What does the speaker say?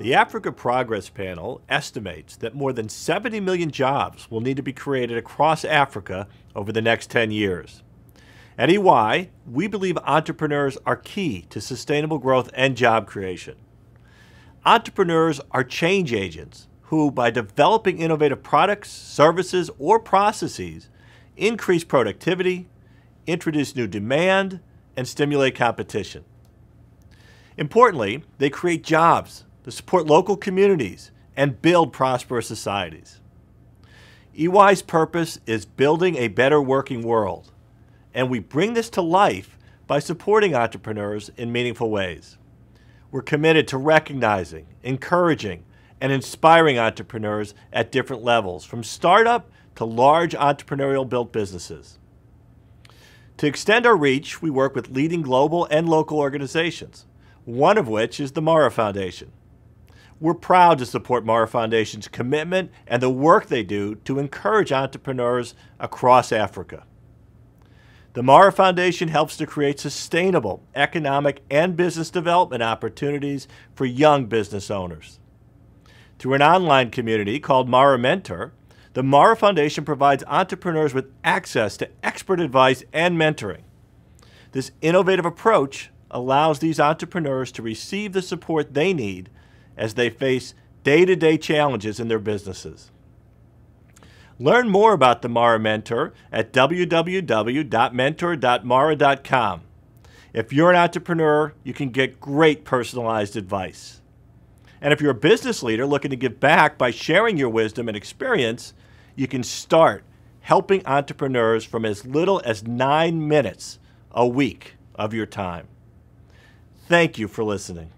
The Africa Progress Panel estimates that more than 70 million jobs will need to be created across Africa over the next 10 years. At EY, we believe entrepreneurs are key to sustainable growth and job creation. Entrepreneurs are change agents who, by developing innovative products, services, or processes, increase productivity, introduce new demand, and stimulate competition. Importantly, they create jobs to support local communities and build prosperous societies. EY's purpose is building a better working world, and we bring this to life by supporting entrepreneurs in meaningful ways. We're committed to recognizing, encouraging, and inspiring entrepreneurs at different levels, from startup to large entrepreneurial-built businesses. To extend our reach, we work with leading global and local organizations, one of which is the Mara Foundation. We're proud to support Mara Foundation's commitment and the work they do to encourage entrepreneurs across Africa. The Mara Foundation helps to create sustainable economic and business development opportunities for young business owners. Through an online community called Mara Mentor, the Mara Foundation provides entrepreneurs with access to expert advice and mentoring. This innovative approach allows these entrepreneurs to receive the support they need as they face day-to-day challenges in their businesses. Learn more about the Mara Mentor at www.mentor.mara.com. If you're an entrepreneur, you can get great personalized advice. And if you're a business leader looking to give back by sharing your wisdom and experience, you can start helping entrepreneurs from as little as 9 minutes a week of your time. Thank you for listening.